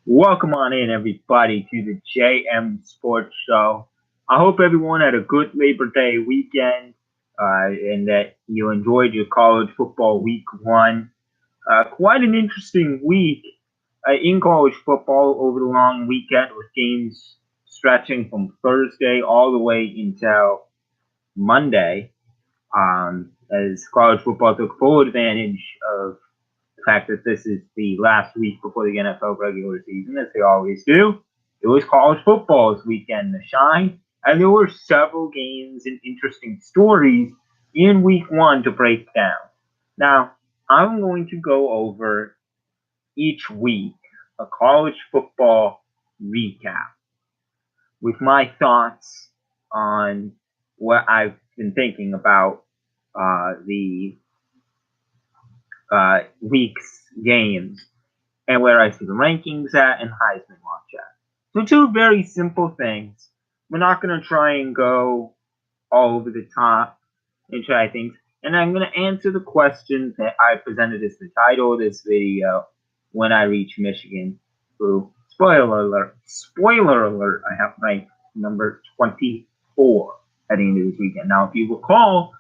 Welcome on in, everybody, to the JM Sports Show. I hope everyone had a good Labor Day weekend and that you enjoyed your college football week one. Quite an interesting week in college football over the long weekend with games stretching from Thursday all the way until Monday as college football took full advantage of the fact that this is the last week before the NFL regular season, as they always do. It was college football's weekend to shine, and there were several games and interesting stories in week one to break down. Now, I'm going to go over each week a college football recap with my thoughts on what I've been thinking about the week's games and where I see the rankings at and Heisman watch at. So two very simple things. We're not going to try and go all over the top and try things. And I'm going to answer the questions that I presented as the title of this video when I reach Michigan. Who, spoiler alert, I have ranked number 24 heading into this weekend. Now, if you recall,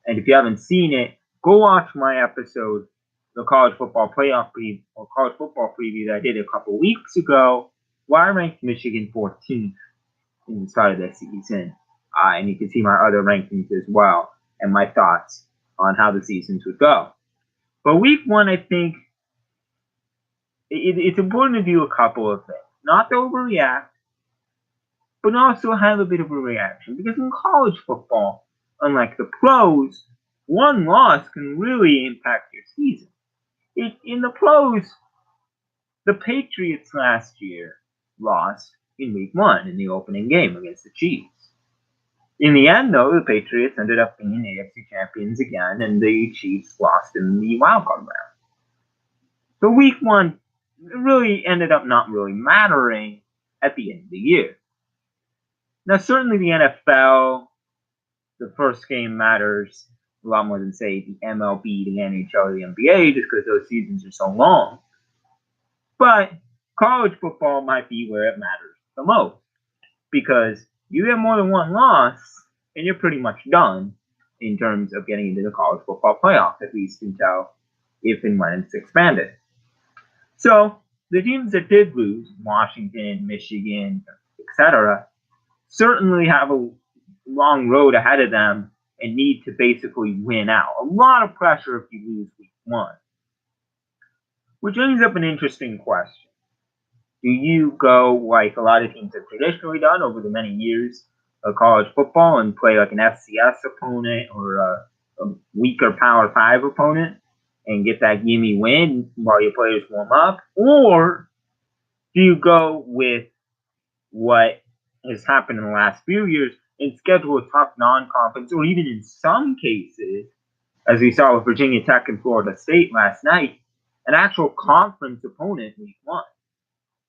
and if you haven't seen it, go watch my episode, the college football playoff preview or college football preview that I did a couple weeks ago, where I ranked Michigan 14th in the start of the season. And you can see my other rankings as well and my thoughts on how the seasons would go. But week one, I think it's important to do a couple of things. Not to overreact, but also have a bit of a reaction. Because in college football, unlike the pros, one loss can really impact your season. In the pros, the Patriots last year lost in week one in the opening game against the Chiefs. In the end, though, the Patriots ended up being AFC champions again, and the Chiefs lost in the wildcard round. So week one really ended up not really mattering at the end of the year. Now, certainly the NFL, the first game matters a lot more than, say, the MLB, the NHL, or the NBA, just because those seasons are so long. But college football might be where it matters the most, because you have more than one loss, and you're pretty much done in terms of getting into the college football playoff, at least until if and when it's expanded. So the teams that did lose, Washington, Michigan, etc., certainly have a long road ahead of them and need to basically win out. A lot of pressure if you lose week one. Which brings up an interesting question. Do you go like a lot of teams have traditionally done over the many years of college football and play like an FCS opponent or a weaker Power 5 opponent and get that gimme win while your players warm up? Or do you go with what has happened in the last few years and schedule a tough non-conference, or even in some cases, as we saw with Virginia Tech and Florida State last night, an actual conference opponent week one?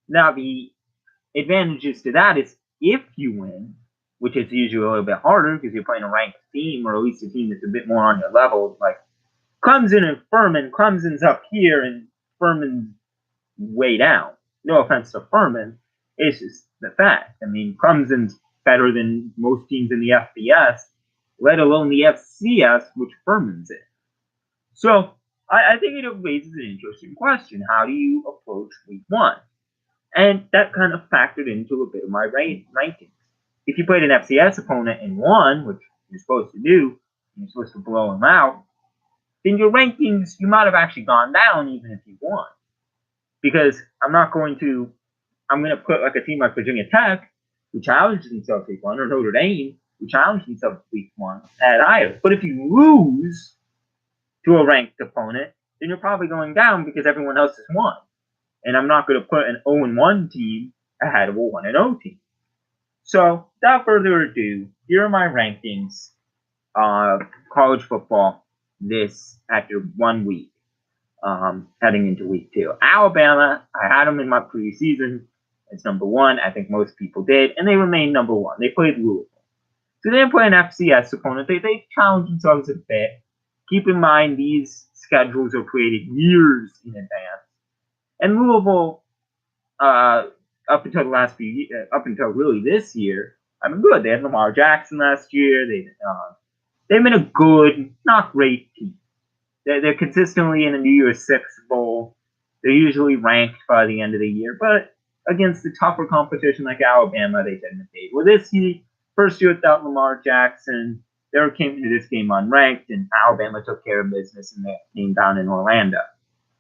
Now, the advantages to that is if you win, which is usually a little bit harder because you're playing a ranked team, or at least a team that's a bit more on your level, like Clemson and Furman. Clemson's up here and Furman's way down. No offense to Furman, it's just the fact. I mean, Clemson's better than most teams in the FBS, let alone the FCS, which Furman's in. So I think it raises an interesting question. How do you approach week one? And that kind of factored into a bit of my rankings. If you played an FCS opponent and won, which you're supposed to do, you're supposed to blow them out, then your rankings, you might have actually gone down even if you won. Because I'm going to put like a team like Virginia Tech, who challenged themselves week one, or Notre Dame, who challenged themselves week one, at higher. But if you lose to a ranked opponent, then you're probably going down because everyone else has won. And I'm not going to put an 0-1 team ahead of a 1-0 team. So, without further ado, here are my rankings of college football after 1 week, heading into week two. Alabama, I had them in my preseason as number one. I think most people did, and they remained number one. They played Louisville. So they didn't play an FCS opponent. They challenged themselves a bit. Keep in mind, these schedules are created years in advance. And Louisville, up until the last up until really this year, have been good. They had Lamar Jackson last year. They've been a good, not great team. They're consistently in the New Year's Six Bowl. They're usually ranked by the end of the year, but against the tougher competition like Alabama, they tend to fade. Well, this year, first year without Lamar Jackson, they came into this game unranked, and Alabama took care of business in that game down in Orlando.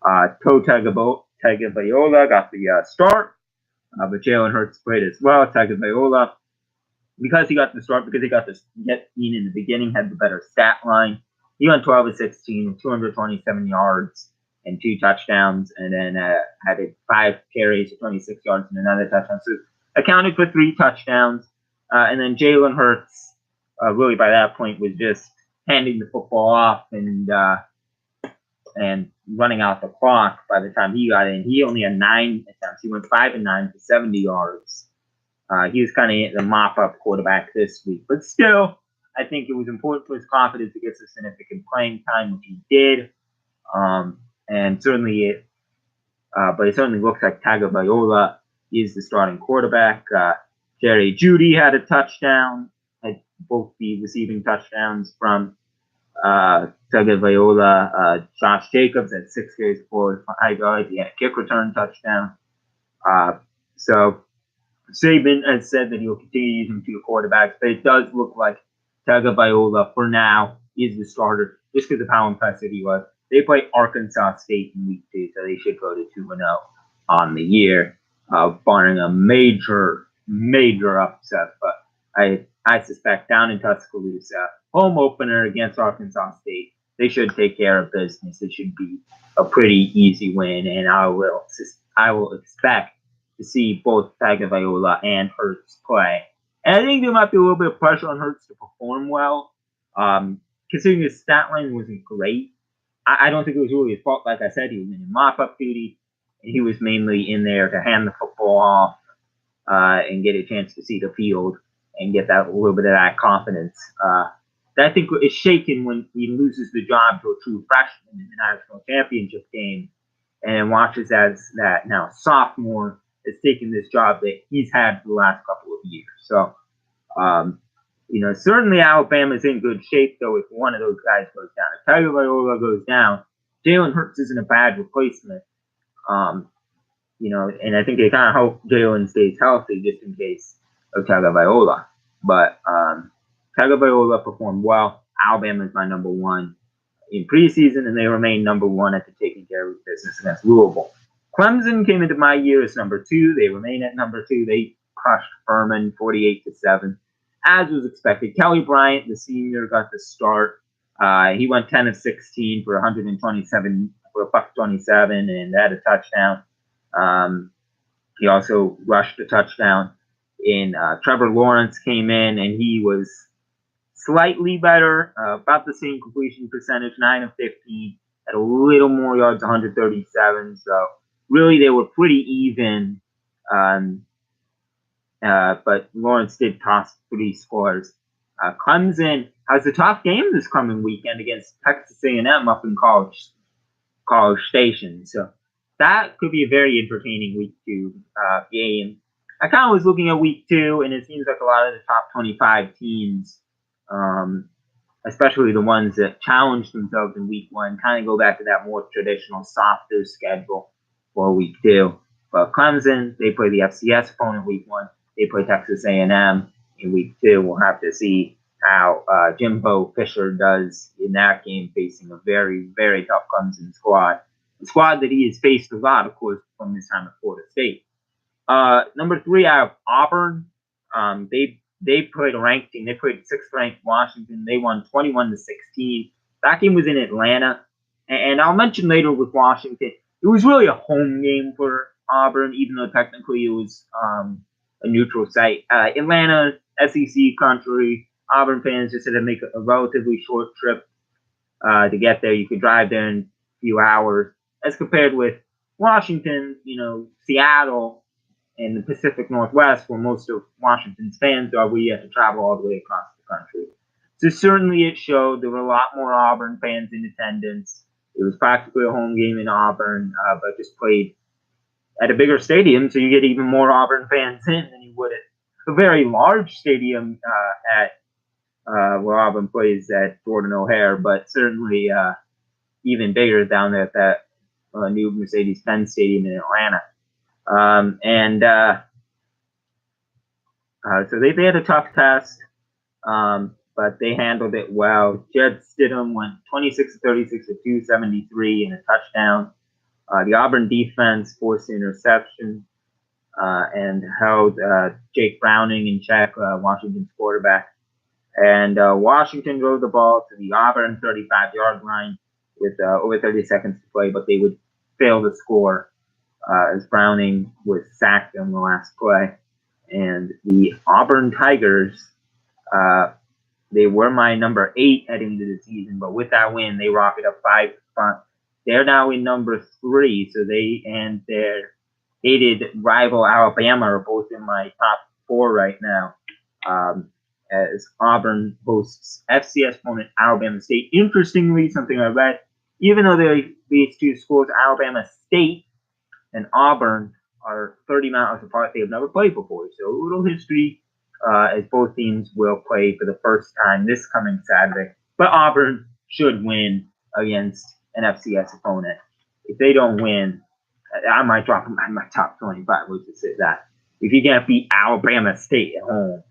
Toe Tagovailoa got the start, but Jalen Hurts played as well. Tagovailoa, because he got the start, because he got the get in the beginning, had the better stat line. He went 12 of 16, 227 yards and 2 touchdowns, and then had 5 carries, 26 yards, and another touchdown. So accounted for 3 touchdowns. And then Jalen Hurts, really by that point, was just handing the football off and running out the clock by the time he got in. He only had 9 attempts. He went 5 and 9 for 70 yards. He was kind of the mop-up quarterback this week. But still, I think it was important for his confidence to get some significant playing time, which he did. And certainly but it certainly looks like Tagovailoa is the starting quarterback. Jerry Jeudy had a touchdown, had both the receiving touchdowns from Tagovailoa. Josh Jacobs had 6 carries for 5 yards. He had a kick return touchdown. So Saban has said that he will continue using 2 quarterbacks, but it does look like Tagovailoa, for now, is the starter just because of how impressive he was. They play Arkansas State in week 2, so they should go to 2-0 on the year, barring a major upset. But I suspect down in Tuscaloosa, home opener against Arkansas State, they should take care of business. It should be a pretty easy win, and I will expect to see both Tagovailoa and Hurts play. And I think there might be a little bit of pressure on Hurts to perform well, considering his stat line wasn't great. I don't think it was really his fault. Like I said, he was in mop-up duty, and he was mainly in there to hand the football off and get a chance to see the field and get that a little bit of that confidence. That I think is shaken when he loses the job to a true freshman in the national championship game, and watches as that now sophomore has taken this job that he's had for the last couple of years. So, certainly Alabama's in good shape, though, if one of those guys goes down. If Tagovailoa goes down, Jalen Hurts isn't a bad replacement. And I think they kind of hope Jalen stays healthy just in case of Tagovailoa. But Tagovailoa performed well. Alabama is my number 1 in preseason, and they remain number 1 after taking care of business against Louisville. Clemson came into my year as number 2. They remain at number 2. They crushed Furman 48-7, as was expected. Kelly Bryant, the senior, got the start. He went 10 of 16 for 127 for a buck 27 and had a touchdown. He also rushed a touchdown. Trevor Lawrence came in, and he was slightly better, about the same completion percentage, 9 of 15, had a little more yards, 137. So really, they were pretty even. But Lawrence did toss 3 scores. Clemson has a tough game this coming weekend against Texas A&M up in College Station. So that could be a very entertaining week 2 game. I kind of was looking at week 2, and it seems like a lot of the top 25 teams, especially the ones that challenged themselves in week 1, kind of go back to that more traditional, softer schedule for week 2. But Clemson, they play the FCS opponent week 1. They play Texas A&M in week 2. We'll have to see how Jimbo Fisher does in that game, facing a very, very tough Clemson squad. The squad that he has faced a lot, of course, from his time at Florida State. Number 3, I have Auburn. They played a ranked team. They played 6th ranked Washington. They won 21-16. That game was in Atlanta. And I'll mention later with Washington, it was really a home game for Auburn, even though technically it was a neutral site. Atlanta, SEC country, Auburn fans just had to make a relatively short trip to get there. You could drive there in a few hours, as compared with Washington, Seattle, and the Pacific Northwest, where most of Washington's fans are, where you have to travel all the way across the country. So certainly it showed. There were a lot more Auburn fans in attendance. It was practically a home game in Auburn, but just played at a bigger stadium, so you get even more Auburn fans in than you would at a very large stadium at where Auburn plays at Jordan O'Hare, but certainly even bigger down there at that new Mercedes-Benz Stadium in Atlanta. So they had a tough test, but they handled it well. Jed Stidham went 26-36 for 273 and a touchdown. The Auburn defense forced the interception and held Jake Browning in check, Washington's quarterback. And Washington drove the ball to the Auburn 35-yard line with over 30 seconds to play, but they would fail to score as Browning was sacked on the last play. And the Auburn Tigers, they were my number 8 heading into the season, but with that win, they rocket up 5 front. They're now in number 3, so they and their hated rival Alabama are both in my top 4 right now. As Auburn hosts FCS opponent Alabama State. Interestingly, something I read, even though these two schools, Alabama State and Auburn, are 30 miles apart, they have never played before. So a little history as both teams will play for the first time this coming Saturday. But Auburn should win against an FCS opponent. If they don't win, I might drop them in my top 25. Let's just say that. If you can't beat Alabama State at home,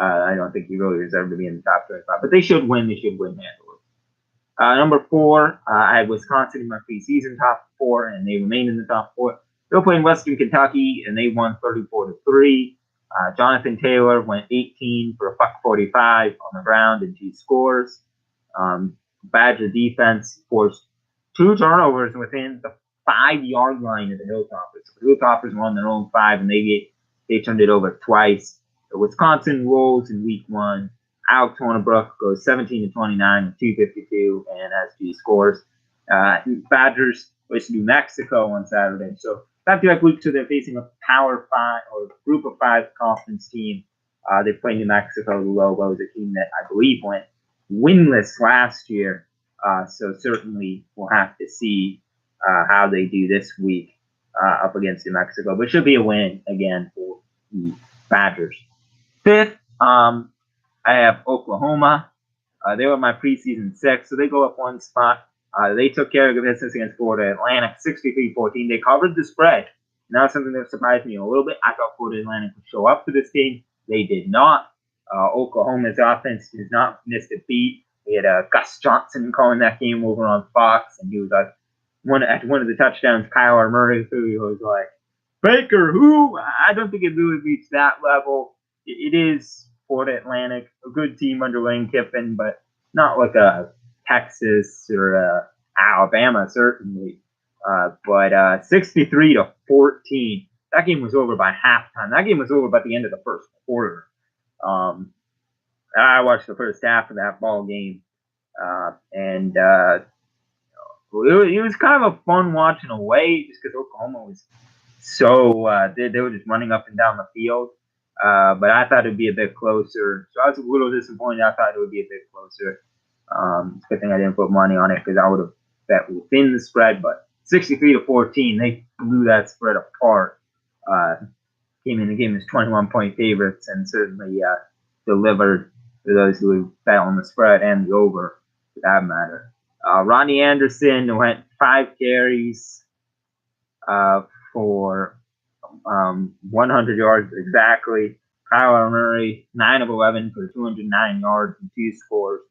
I don't think you really deserve to be in the top 25. But they should win. They should win handily. Number 4, I had Wisconsin in my preseason top 4, and they remain in the top 4. They're playing Western Kentucky, and they won 34-3. Jonathan Taylor went 18 for a buck 45 on the ground and 2 scores. Badger defense forced 2 turnovers within the 5-yard line of the Hilltoppers. The Hilltoppers were on their own 5, and they turned it over twice. So Wisconsin rolls in week 1. Alex Hornibrook goes 17-29 with 252 and has 2 scores. Badgers face New Mexico on Saturday. So back-to-back week 2, they're facing a Power 5 or Group of 5 conference team. They play New Mexico. The Lobos, a team that I believe went winless last year. So certainly we'll have to see how they do this week up against New Mexico. But it should be a win again for the Badgers. 5th, I have Oklahoma. They were my preseason 6, so they go up 1 spot. They took care of business against Florida Atlantic, 63-14. They covered the spread. Now something that surprised me a little bit. I thought Florida Atlantic would show up for this game. They did not. Oklahoma's offense has not missed a beat. We had Gus Johnson calling that game over on Fox, and he was like, at one of the touchdowns, Kyler Murray threw, he was like, Baker, who? I don't think it really reached that level. It is Florida Atlantic, a good team under Lane Kiffin, but not like a Texas or Alabama, certainly. But 63-14. That game was over by halftime. That game was over by the end of the first quarter. I watched the first half of that ball game, and it was kind of a fun watch in a way, just because Oklahoma was so they were just running up and down the field. But I thought it would be a bit closer. So I was a little disappointed. I thought it would be a bit closer. It's a good thing I didn't put money on it because I would have bet within the spread. But 63-14, they blew that spread apart. Came in the game as 21-point favorites and certainly delivered for those who bet on the spread and the over, for that matter. Ronnie Anderson went 5 carries for 100 yards exactly. Kyler Murray, 9 of 11 for 209 yards and 2 scores.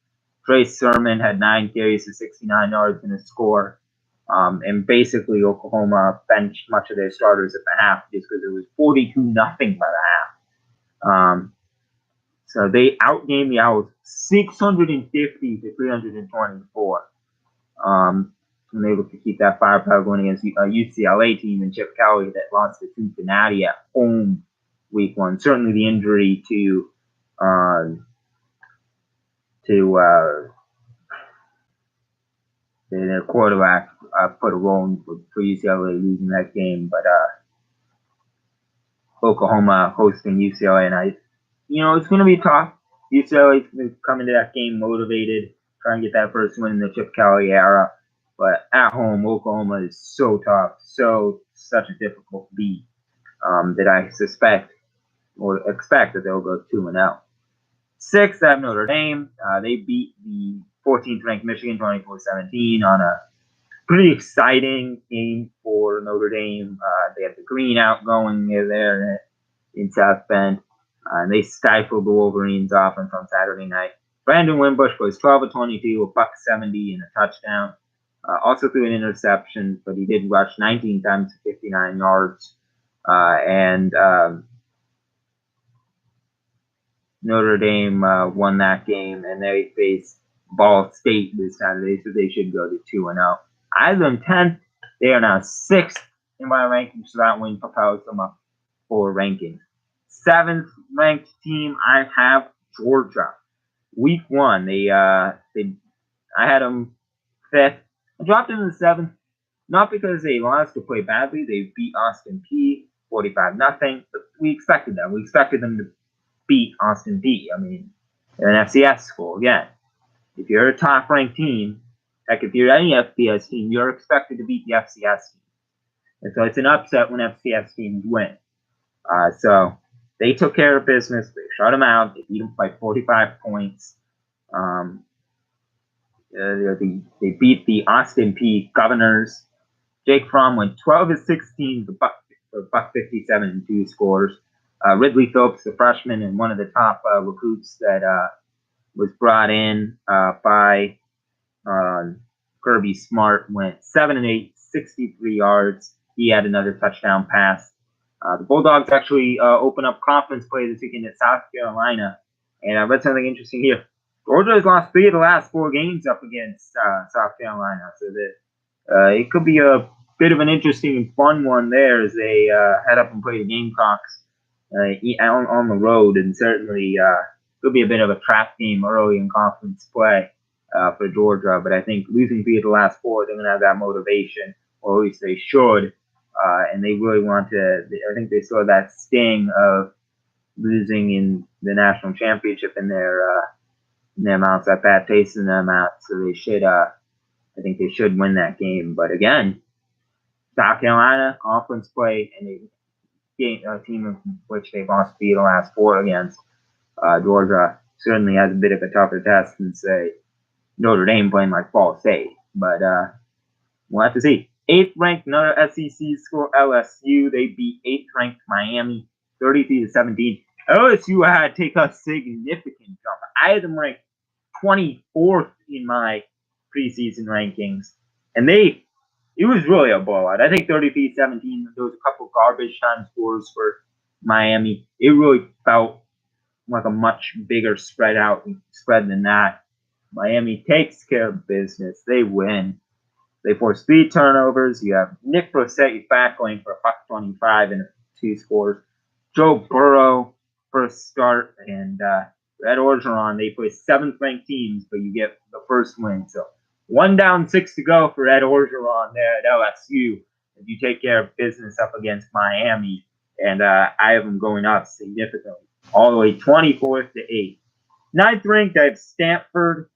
Trey Sermon had 9 carries for 69 yards and a score. And basically, Oklahoma benched much of their starters at the half just because it was 42-0 by the half. So they outgained the Owls 650-324. And able to keep that firepower going against a UCLA team and Chip Kelly that lost to Cincinnati at home week 1. Certainly the injury to their quarterback put a role in for UCLA losing that game. But Oklahoma hosting UCLA, and it's going to be tough. UCLA is going to come into that game motivated, try and get that first win in the Chip Kelly era. But at home, Oklahoma is so tough, such a difficult beat that I suspect or expect that they'll go 2-0. 6th, I have Notre Dame. They beat the 14th ranked Michigan 24-17 on a pretty exciting game for Notre Dame. They have the green out going there in South Bend. And they stifled the Wolverines' offense on Saturday night. Brandon Wimbush was 12 of 22, a buck 70 and a touchdown. Also threw an interception, but he did rush 19 times for 59 yards. Notre Dame won that game, and they face Ball State this Saturday, so they should go to 2-0. I have them 10th. They are now 6th in my rankings, so that win propels them up 4 rankings. 7th ranked team, I have Georgia. Week 1, I had them 5th. I dropped them to 7th, not because they lost to play badly. They beat Austin Peay 45-0, but we expected that. We expected them to beat Austin Peay. I mean, they're an FCS school again. If you're a top-ranked team, heck, if you're any FBS team, you're expected to beat the FCS team. And so it's an upset when FCS teams win. So they took care of business. They shut them out. They beat them by 45 points. They beat the Austin Peay Governors. Jake Fromm went 12 of 16 for buck 57 and 2 scores. Ridley Phillips, the freshman and one of the top recruits that was brought in by Kirby Smart, went 7 of 8, 63 yards. He had another touchdown pass. The Bulldogs actually open up conference play this weekend at South Carolina. And I read something interesting here. Georgia has lost 3 of the last 4 games up against South Carolina. So that it could be a bit of an interesting and fun one there as they head up and play the Gamecocks on the road. And certainly could be a bit of a trap game early in conference play for Georgia. But I think losing 3 of the last 4, they're going to have that motivation, or at least they should. And they really want to, I think they still have that sting of losing in the national championship in their mouths, that bad taste in their mouth. So they should, I think they should win that game. But again, South Carolina, conference play, and a team in which they've lost 3 of the last 4 against. Georgia certainly has a bit of a tougher test than, say, Notre Dame playing like Ball State. But we'll have to see. 8th ranked, another SEC school, LSU. They beat 8th ranked Miami 33-17. LSU had to take a significant jump. I had them ranked 24th in my preseason rankings, and it was really a blowout. I think 33-17, there was a couple of garbage time scores for Miami. It really felt like a much bigger spread than that. Miami takes care of business. They win. They force 3 turnovers. You have Nick Brosetti back going for a buck 25 and 2 scores. Joe Burrow first start, and Ed Orgeron, they play 7th ranked teams, but you get the first win. So 1 down, 6 to go for Ed Orgeron there at LSU. If you take care of business up against Miami, and I have them going up significantly, all the way 24th to 8th. 9th ranked, I have Stanford.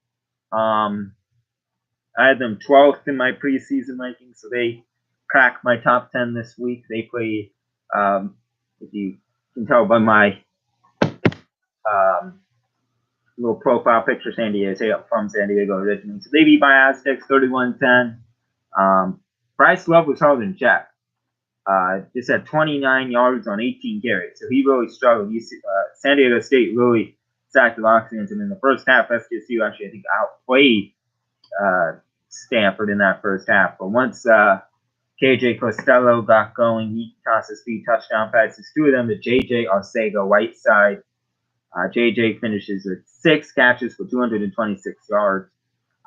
I had them 12th in my preseason rankings, so they cracked my top 10 this week. They play, if you can tell by my little profile picture, San Diego, from San Diego originally. So they beat my Aztecs 31-10. Bryce Love was held in check. Just had 29 yards on 18 carries, so he really struggled. San Diego State really sacked the box against him in the first half. SDSU actually, I think, outplayed Stanford in that first half. But once KJ Costello got going, he tossed his 3 touchdown passes, 2 of them to JJ Arcega-Whiteside. JJ finishes with 6 catches for 226 yards.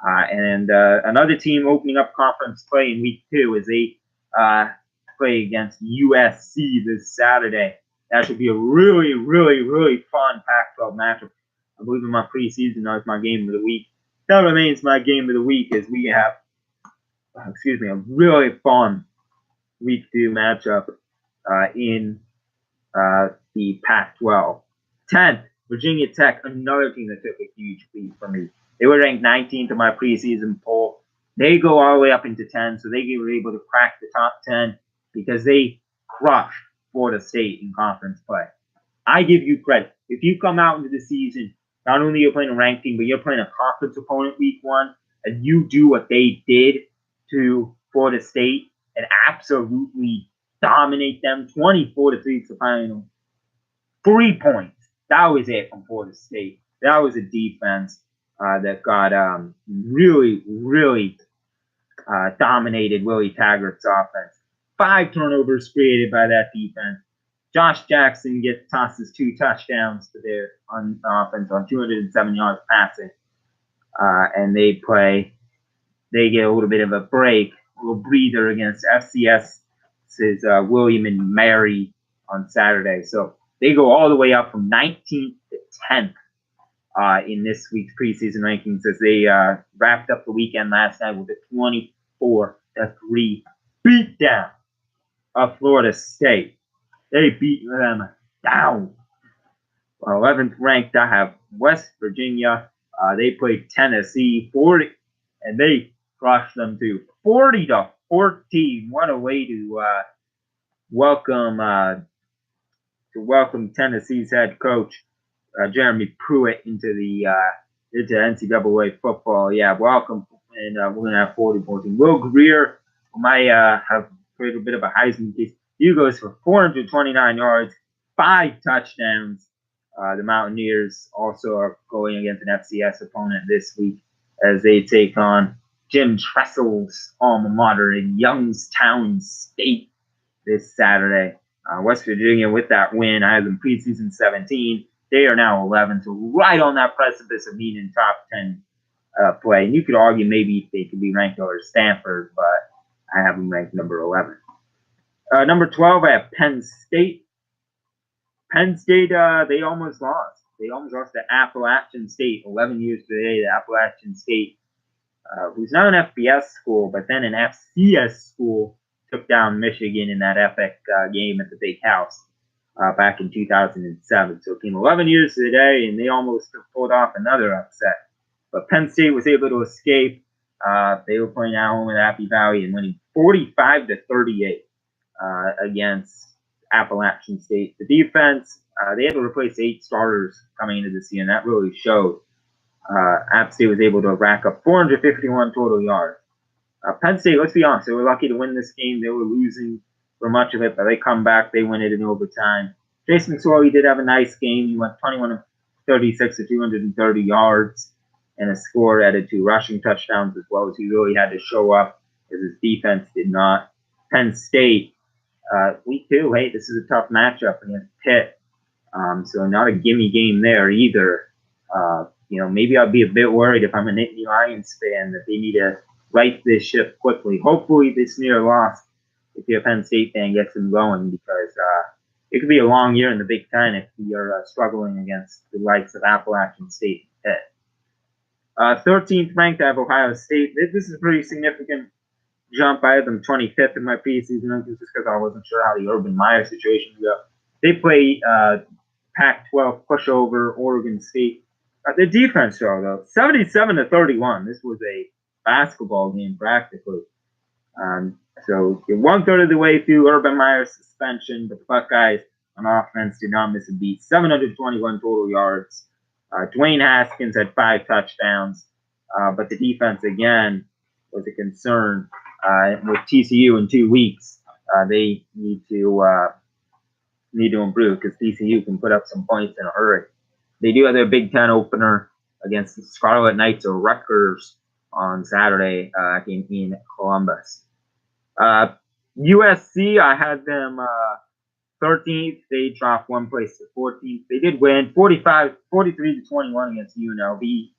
And another team opening up conference play in week 2 as they play against USC this Saturday. That should be a really, really, really fun Pac-12 matchup. I believe in my preseason, that was my game of the week. That remains my game of the week as we have, a really fun week 2 matchup in the Pac-12. 10th, Virginia Tech, another team that took a huge lead for me. They were ranked 19th in my preseason poll. They go all the way up into 10, so they were able to crack the top 10 because they crushed Florida State in conference play. I give you credit. If you come out into the season, not only you're playing a ranked team, but you're playing a conference opponent week 1, and you do what they did to Florida State and absolutely dominate them, 24-3 to the final. 3 points. That was it from Florida State. That was a defense that got really dominated Willie Taggart's offense. 5 turnovers created by that defense. Josh Jackson tosses 2 touchdowns to their offense on 207 yards passing. And they get a little bit of a break, a little breather against FCS's William and Mary on Saturday. So they go all the way up from 19th to 10th in this week's preseason rankings as they wrapped up the weekend last night with a 24-3 beatdown of Florida State. They beat them down. 11th ranked, I have West Virginia. They played Tennessee 40, and they crushed them to 40-14. What a way to welcome Tennessee's head coach Jeremy Pruitt into NCAA football. Yeah, welcome, and we're gonna have 40-14. Will Greer might have created a bit of a Heisman case. He goes for 429 yards, 5 touchdowns. The Mountaineers also are going against an FCS opponent this week as they take on Jim Tressel's alma mater in Youngstown State this Saturday. West Virginia, with that win, I had them preseason 17. They are now 11, so right on that precipice of being in top 10 play. And you could argue maybe they could be ranked over Stanford, but I have them ranked number 11. Number 12, I have Penn State. Penn State, they almost lost. They almost lost to Appalachian State 11 years today. The Appalachian State, who's not an FBS school, but then an FCS school, took down Michigan in that epic game at the Big House back in 2007. So it came 11 years today, and they almost pulled off another upset. But Penn State was able to escape. They were playing at home at Happy Valley and winning 45-38 against Appalachian State. The defense, they had to replace 8 starters coming into the season. That really showed. App State was able to rack up 451 total yards. Penn State, let's be honest, they were lucky to win this game. They were losing for much of it, but they come back, they win it in overtime. Jason McSorley did have a nice game. He went 21-36 to 230 yards and a score, added 2 rushing touchdowns as well as he really had to show up as his defense did not. Penn State, week 2, hey, this is a tough matchup against Pitt. So not a gimme game there either. Maybe I'll be a bit worried if I'm a Nittany Lions fan that they need to right this ship quickly. Hopefully this near loss, if you're a Penn State fan, gets them going because it could be a long year in the Big Ten if you're struggling against the likes of Appalachian State and Pitt. 13th ranked, I have Ohio State. This is a pretty significant jump. I had them 25th in my preseason rankings just because I wasn't sure how the Urban Meyer situation would go. They play Pac-12 pushover Oregon State. The defense, though, 77-31. This was a basketball game practically. So you're 1/3 of the way through Urban Meyer's suspension, but the Buckeyes on offense did not miss a beat. 721 total yards. Dwayne Haskins had 5 touchdowns, but the defense again was a concern. With TCU in 2 weeks, they need to improve because TCU can put up some points in a hurry. They do have their Big Ten opener against the Scarlet Knights of Rutgers on Saturday in Columbus. USC, I had them 13th. They dropped 1 place to 14th. They did win 43-21 against UNLV.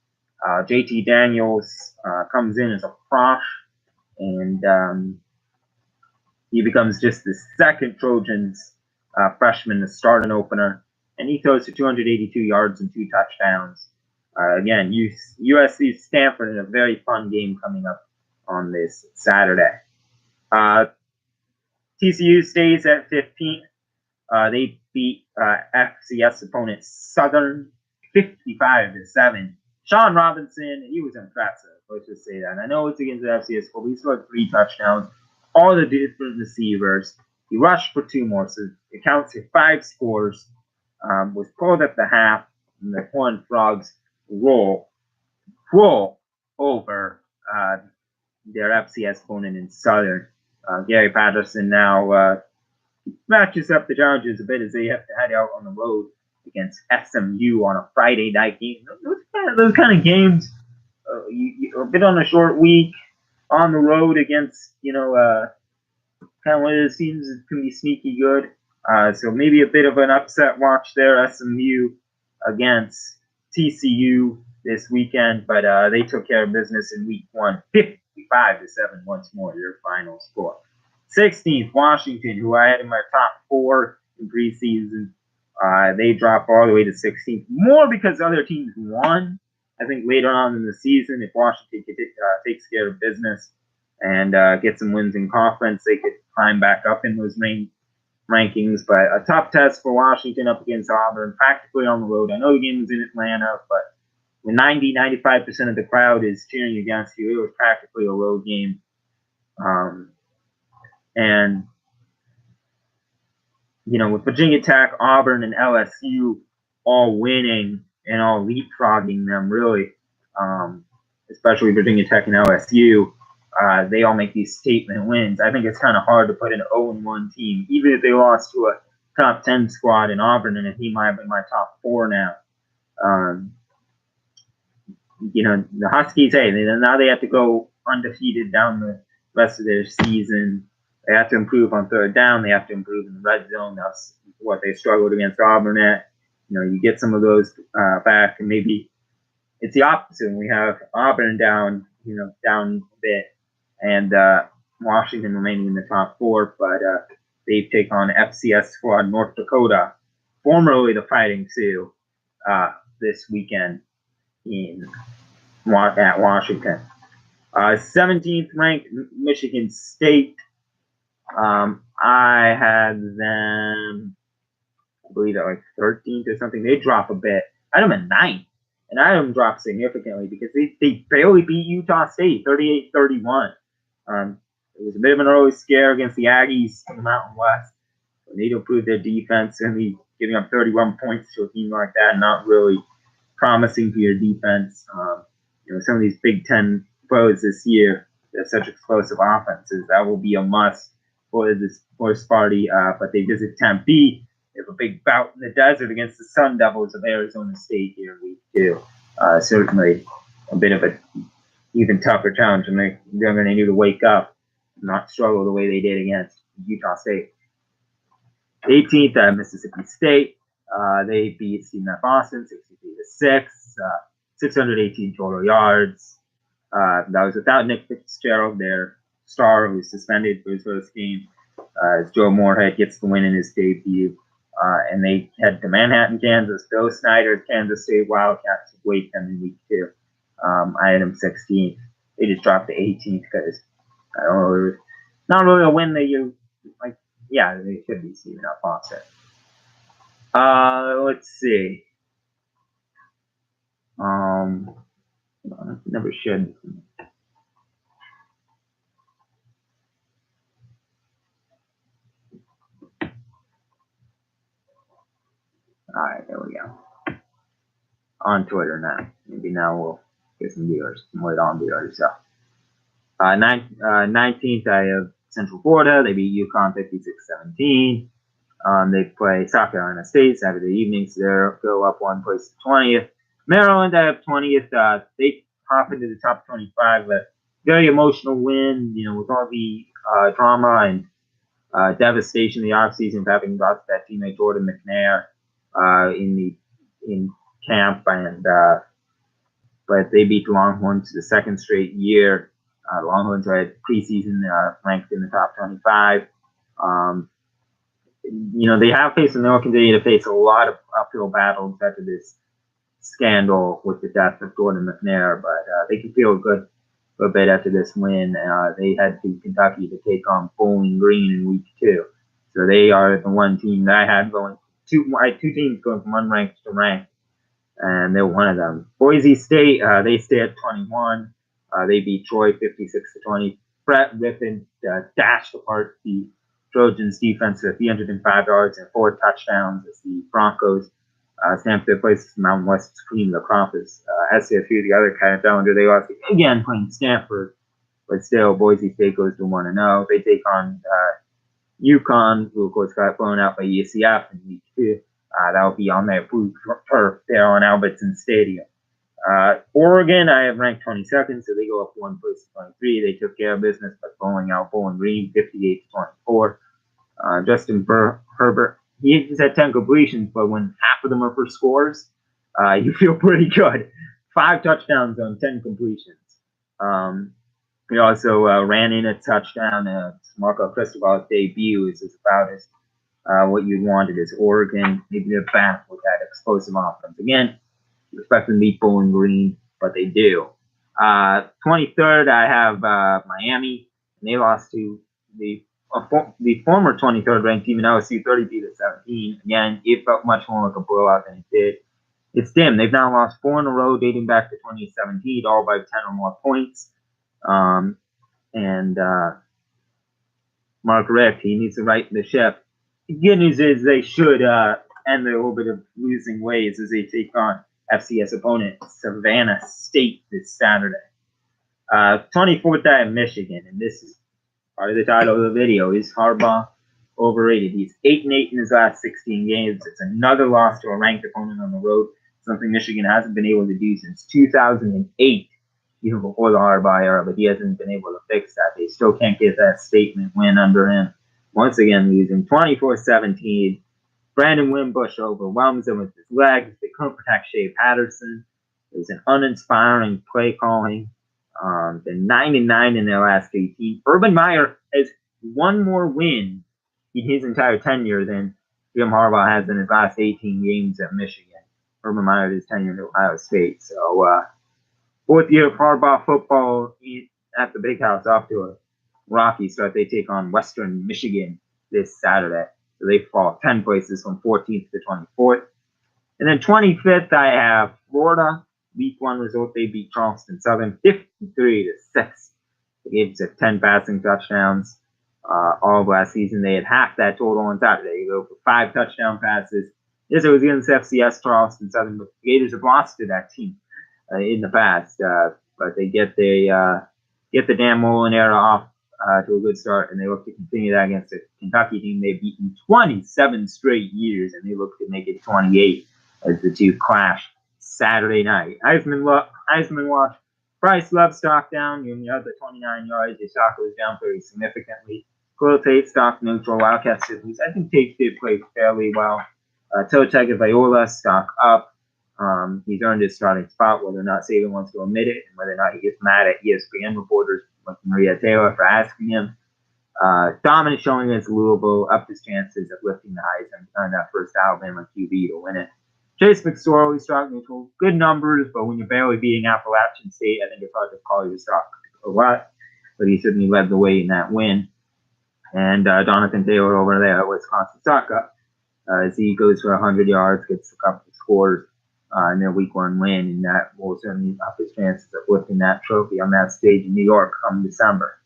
JT Daniels comes in as a prosh, and he becomes just the second Trojans freshman to start an opener. And he throws for 282 yards and 2 touchdowns. Again, USC Stanford in a very fun game coming up on this Saturday. TCU stays at 15th. They beat FCS opponent Southern 55-7. Sean Robinson, he was impressive. Let's just say that. And I know it's against the FCS, but he scored 3 touchdowns, all the different receivers. He rushed for 2 more, so it counts to 5 scores. Was pulled at the half, and the Horned Frogs roll over their FCS opponent in Southern. Gary Patterson now matches up the challenges a bit as they have to head out on the road against SMU on a Friday night game. Those kind of games, a bit on a short week on the road against, kind of one of those teams that can be sneaky good. So maybe a bit of an upset watch there, SMU against TCU this weekend, but they took care of business in week 1, 55-7 once more, their final score. 16th, Washington, who I had in my top 4 in preseason. They dropped all the way to 16th, more because other teams won. I think later on in the season, if Washington takes care of business and get some wins in conference, they could climb back up in those rankings. But a tough test for Washington up against Auburn, practically on the road. I know the game was in Atlanta, but when 95% of the crowd is cheering against you, it was practically a road game. And, with Virginia Tech, Auburn, and LSU all winning and all leapfrogging them, really, especially Virginia Tech and LSU, they all make these statement wins. I think it's kind of hard to put an 0-1 team, even if they lost to a top 10 squad in Auburn, and a team might have been my top 4 now. The Huskies, now they have to go undefeated down the rest of their season. They have to improve on third down. They have to improve in the red zone. That's what they struggled against Auburn at. You get some of those back, and maybe it's the opposite. We have Auburn down a bit, and Washington remaining in the top 4, but they take on FCS squad North Dakota, formerly the Fighting Sioux, this weekend at Washington. 17th ranked Michigan State. I had them, I believe, at like 13th or something. They drop a bit. I had them at 9th, and I had them drop significantly because they barely beat Utah State 38-31. It was a bit of an early scare against the Aggies in the Mountain West. They need to improve their defense, and giving up 31 points to a team like that, not really promising for your defense. Some of these Big Ten foes this year, they have such explosive offenses. That will be a must for this first party. But they visit Tempe. They have a big bout in the desert against the Sun Devils of Arizona State here in week 2. Certainly a bit of an even tougher challenge, and they're going to need to wake up and not struggle the way they did against Utah State. 18th, Mississippi State. They beat Stephen F. Austin 63-6, 618 total yards. That was without Nick Fitzgerald, their star, who was suspended for his first game, as Joe Moorhead gets the win in his debut. And they head to Manhattan, Kansas. Bill Snyder's Kansas State Wildcats wait them in week 2. I had them 16th. They just dropped to 18th because I don't know, not really a win that you like. Yeah, they should be Stephen F. Austin. Let's see. Never should. All right, there we go. On Twitter now. Maybe now we'll get some viewers, some late on viewers. So, 19th, I have Central Florida. They beat UConn 56-17. They play South Carolina State Saturday evening, so they'll go up one place to 20th. Maryland, I have 20th. They hop into the top 25, but very emotional win, with all the drama and devastation in the offseason of having lost that teammate Jordan McNair in camp, and but they beat the Longhorns the second straight year. Longhorns had preseason ranked in the top 25. They have faced and they'll continue to face a lot of uphill battles after this scandal with the death of Jordan McNair, but they can feel good a bit after this win. They head to Kentucky to take on Bowling Green in week 2. So they are the one team that I had going, two teams going from unranked to ranked, and they're one of them. Boise State, they stay at 21. They beat Troy 56-20. Brett Rippon dashed apart the Trojans defense with 305 yards and 4 touchdowns as the Broncos stamped their place as Mountain West's cream of the crop. As SCFU, the other kind of challenger, they lost again playing Stanford, but still Boise State goes to 1-0. They take on UConn, who of course got blown out by UCF in week 2. That'll be on their blue turf there on Albertson Stadium. Oregon, I have ranked 22nd, so they go up 1 place to 23. They took care of business by blowing out Bowling Green 58-24. Justin Herbert, he's had 10 completions, but when half of them are for scores, you feel pretty good. 5 touchdowns on 10 completions. He also ran in a touchdown. Marco Cristobal's debut is about as what you'd wanted as Oregon. Maybe they're back with that explosive offense again. You expect them to beat Bowling Green, but they do. 23rd, I have Miami, and they lost to the former 23rd ranked team in LSU 32-17. Again, it felt much more like a blowout than it did. It's dim. They've now lost 4 in a row dating back to 2017, all by 10 or more points. Mark Richt, he needs to right the ship. The good news is they should end their little bit of losing ways as they take on FCS opponent Savannah State this Saturday. 24th, I have Michigan, and this is part of the title of the video. Is Harbaugh overrated? He's 8-8 in his last 16 games. It's another loss to a ranked opponent on the road, something Michigan hasn't been able to do since 2008, even before the Harbaugh era, but he hasn't been able to fix that. They still can't get that statement win under him. Once again, losing 24-17. Brandon Wimbush overwhelms them with his legs. They couldn't protect Shea Patterson. It was an uninspiring play calling. They're 9-9 in their last 18. Urban Meyer has 1 more win in his entire tenure than Jim Harbaugh has in his last 18 games at Michigan. Urban Meyer is tenure at Ohio State. So, 4th year of Harbaugh football at the Big House, off to a rocky start. They take on Western Michigan this Saturday. So they fall 10 places from 14th to 24th. And then 25th, I have Florida. Week 1 result, they beat Charleston Southern 53-6. They gave us 10 passing touchdowns all of last season. They had half that total on Saturday. They go for 5 touchdown passes. Yes, it was against FCS Charleston Southern, but the Gators have lost to that team in the past. But they get the Dan Mullen era off to a good start, and they look to continue that against the Kentucky team they've beaten 27 straight years, and they look to make it 28 as the two clash Saturday night. Heisman watch. Bryce Love stock down. You have the 29 yards. His stock was down pretty significantly. Khalil Tate stock neutral. Wildcat Siblings. I think Tate did play fairly well. Totek Viola stock up. He's earned his starting spot, whether or not Saban wants to admit it, and whether or not he gets mad at ESPN reporters like Maria Taylor for asking him. Dominant showing against Louisville, upped his chances of lifting the Heisman on that first Alabama QB to win it. Chase McSorley, stock neutral, good numbers, but when you're barely beating Appalachian State, I think it's hard to call your stock a lot. But he certainly led the way in that win. And Jonathan Taylor over there at Wisconsin stock up as he goes for 100 yards, gets a couple of scores in their week 1 win, and that will certainly up his chances of lifting that trophy on that stage in New York come December.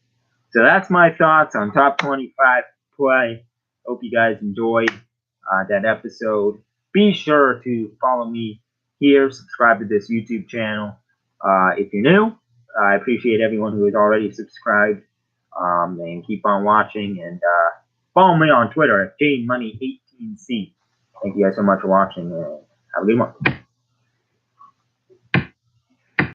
So that's my thoughts on top 25 play. Hope you guys enjoyed that episode. Be sure to follow me here, subscribe to this YouTube channel. If you're new, I appreciate everyone who has already subscribed, and keep on watching, and follow me on Twitter at JMoney18C. Thank you guys so much for watching, and have a good one.